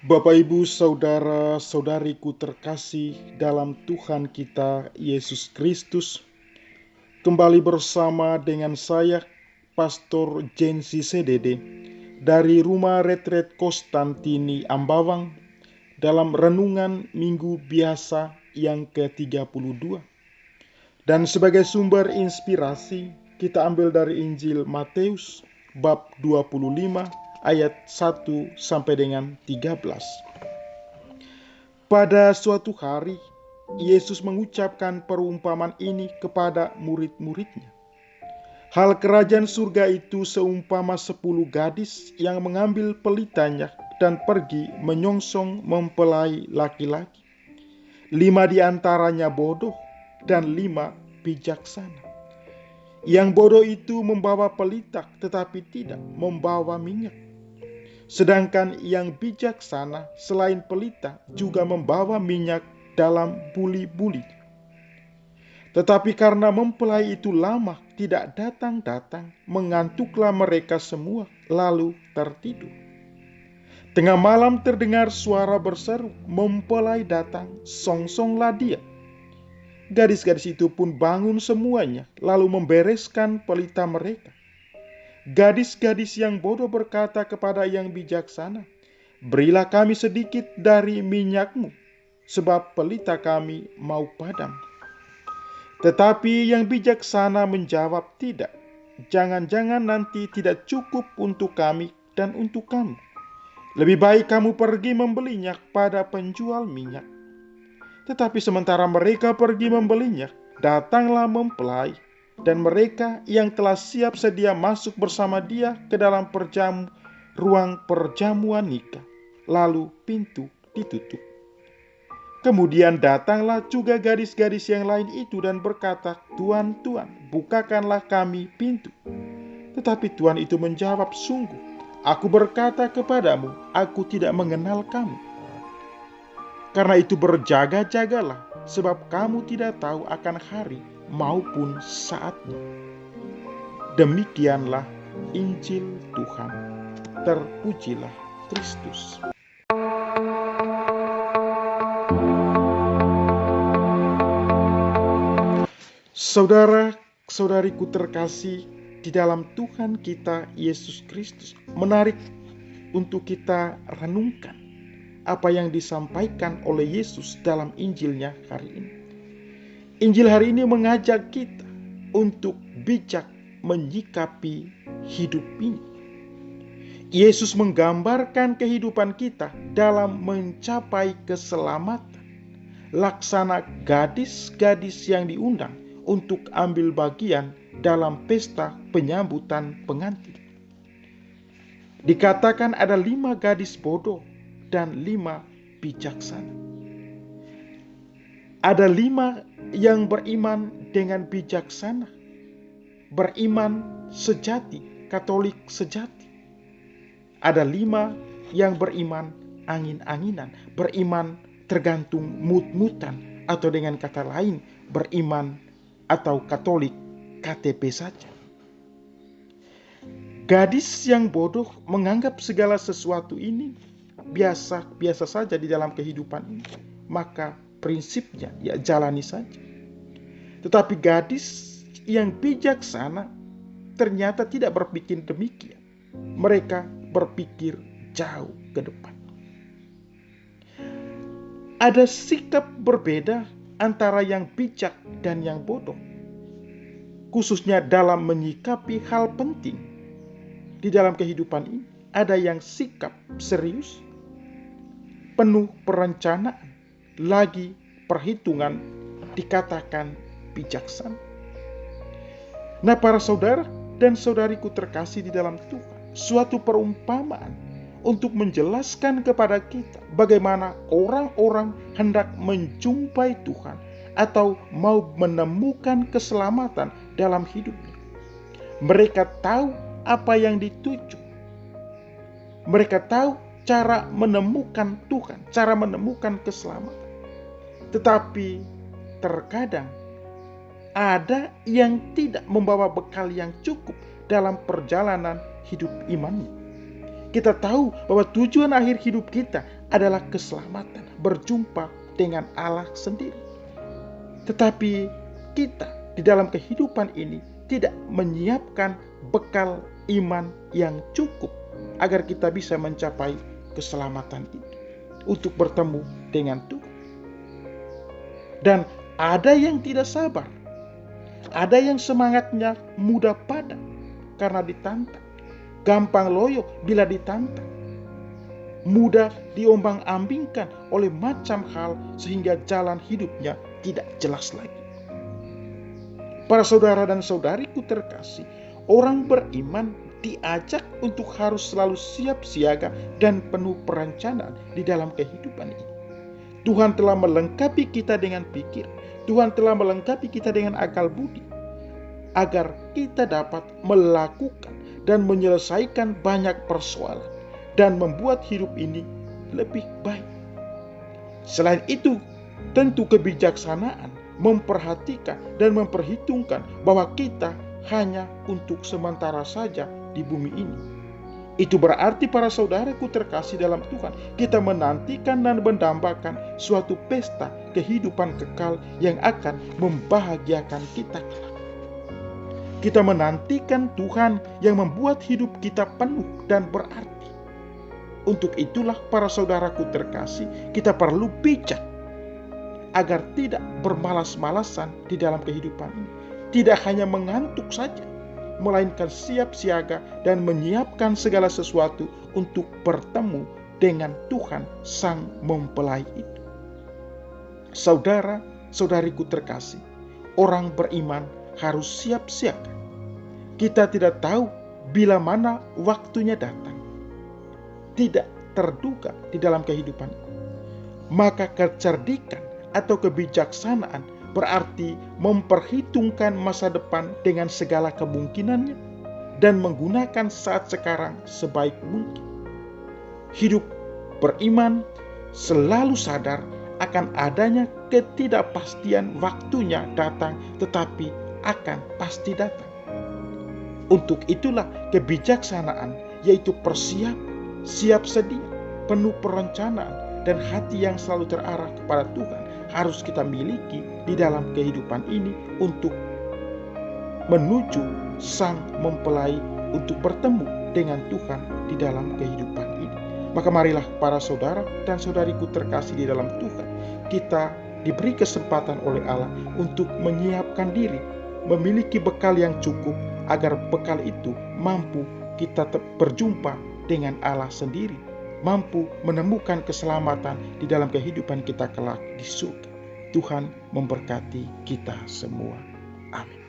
Bapak, Ibu, saudara-saudariku terkasih dalam Tuhan kita Yesus Kristus, kembali bersama dengan saya, Pastor Jensi CDD, dari Rumah Retret Konstantini Ambawang, dalam Renungan Minggu Biasa yang ke-32. Dan sebagai sumber inspirasi, kita ambil dari Injil Matius, bab 25, ayat 1 sampai dengan 13. Pada suatu hari, Yesus mengucapkan perumpamaan ini kepada murid-muridnya. Hal kerajaan surga itu seumpama 10 gadis yang mengambil pelitanya dan pergi menyongsong mempelai laki-laki. 5 di antaranya bodoh dan 5 bijaksana. Yang bodoh itu membawa pelita tetapi tidak membawa minyak. Sedangkan yang bijaksana selain pelita juga membawa minyak dalam buli-buli. Tetapi karena mempelai itu lama tidak datang-datang, mengantuklah mereka semua lalu tertidur. Tengah malam terdengar suara berseru, "Mempelai datang, songsonglah dia." Gadis-gadis itu pun bangun semuanya lalu membereskan pelita mereka. Gadis-gadis yang bodoh berkata kepada yang bijaksana, "Berilah kami sedikit dari minyakmu, sebab pelita kami mau padam." Tetapi yang bijaksana menjawab, "Tidak, jangan-jangan nanti tidak cukup untuk kami dan untuk kamu. Lebih baik kamu pergi membelinya pada penjual minyak." Tetapi sementara mereka pergi membelinya, datanglah mempelai, dan mereka yang telah siap sedia masuk bersama dia ke dalam ruang perjamuan nikah. Lalu pintu ditutup. Kemudian datanglah juga gadis-gadis yang lain itu dan berkata, "Tuan, Tuan, bukakanlah kami pintu." Tetapi Tuan itu menjawab, "Sungguh, aku berkata kepadamu, aku tidak mengenal kamu. Karena itu berjaga-jagalah, sebab kamu tidak tahu akan hari maupun saatnya." Demikianlah Injil Tuhan. Terpujilah Kristus. Saudara-saudariku terkasih di dalam Tuhan kita Yesus Kristus, menarik untuk kita renungkan apa yang disampaikan oleh Yesus dalam Injilnya hari ini. Injil hari ini mengajak kita untuk bijak menyikapi hidup ini. Yesus menggambarkan kehidupan kita dalam mencapai keselamatan. Laksana gadis-gadis yang diundang untuk ambil bagian dalam pesta penyambutan pengantin. Dikatakan ada 5 gadis bodoh dan 5 bijaksana. Ada 5 yang beriman dengan bijaksana, beriman sejati, Katolik sejati. Ada 5 yang beriman angin-anginan, beriman tergantung mut-mutan, atau dengan kata lain, beriman atau Katolik KTP saja. Gadis yang bodoh menganggap segala sesuatu ini biasa saja di dalam kehidupan ini, maka prinsipnya ya jalani saja. Tetapi gadis yang bijaksana ternyata tidak berpikir demikian. Mereka berpikir jauh ke depan. Ada sikap berbeda antara yang bijak dan yang bodoh, khususnya dalam menyikapi hal penting di dalam kehidupan ini. Ada yang sikap serius, penuh perencanaan, lagi perhitungan, dikatakan bijaksana. Nah, para saudara dan saudariku terkasih di dalam Tuhan, suatu perumpamaan untuk menjelaskan kepada kita bagaimana orang-orang hendak menjumpai Tuhan atau mau menemukan keselamatan dalam hidupnya. Mereka tahu apa yang dituju. Mereka tahu cara menemukan Tuhan, cara menemukan keselamatan. Tetapi terkadang ada yang tidak membawa bekal yang cukup dalam perjalanan hidup imannya. Kita tahu bahwa tujuan akhir hidup kita adalah keselamatan, berjumpa dengan Allah sendiri. Tetapi kita di dalam kehidupan ini tidak menyiapkan bekal iman yang cukup agar kita bisa mencapai keselamatan itu untuk bertemu dengan Tuhan. Dan ada yang tidak sabar, ada yang semangatnya mudah padam karena ditantang, gampang loyo bila ditantang, mudah diombang-ambingkan oleh macam hal sehingga jalan hidupnya tidak jelas lagi. Para saudara dan saudariku terkasih, orang beriman diajak untuk harus selalu siap siaga dan penuh perencanaan di dalam kehidupan ini. Tuhan telah melengkapi kita dengan pikir, Tuhan telah melengkapi kita dengan akal budi, agar kita dapat melakukan dan menyelesaikan banyak persoalan dan membuat hidup ini lebih baik. Selain itu, tentu kebijaksanaan memperhatikan dan memperhitungkan bahwa kita hanya untuk sementara saja di bumi ini. Itu berarti para saudaraku terkasih dalam Tuhan, kita menantikan dan mendambakan suatu pesta kehidupan kekal yang akan membahagiakan kita kelak. Kita menantikan Tuhan yang membuat hidup kita penuh dan berarti. Untuk itulah para saudaraku terkasih, kita perlu bijak agar tidak bermalas-malasan di dalam kehidupan ini. Tidak hanya mengantuk saja, melainkan siap siaga dan menyiapkan segala sesuatu untuk bertemu dengan Tuhan Sang Mempelai itu. Saudara, saudariku terkasih, orang beriman harus siap siaga. Kita tidak tahu bila mana waktunya datang. Tidak terduga di dalam kehidupan ini. Maka kecerdikan atau kebijaksanaan berarti memperhitungkan masa depan dengan segala kemungkinannya dan menggunakan saat sekarang sebaik mungkin. Hidup beriman selalu sadar akan adanya ketidakpastian waktunya datang, tetapi akan pasti datang. Untuk itulah kebijaksanaan, yaitu persiapan, siap sedia, penuh perencanaan, dan hati yang selalu terarah kepada Tuhan harus kita miliki di dalam kehidupan ini untuk menuju Sang Mempelai, untuk bertemu dengan Tuhan di dalam kehidupan ini. Maka marilah para saudara dan saudariku terkasih di dalam Tuhan, kita diberi kesempatan oleh Allah untuk menyiapkan diri, memiliki bekal yang cukup agar bekal itu mampu kita berjumpa dengan Allah sendiri, mampu menemukan keselamatan di dalam kehidupan kita kelak di surga. Tuhan memberkati kita semua. Amin.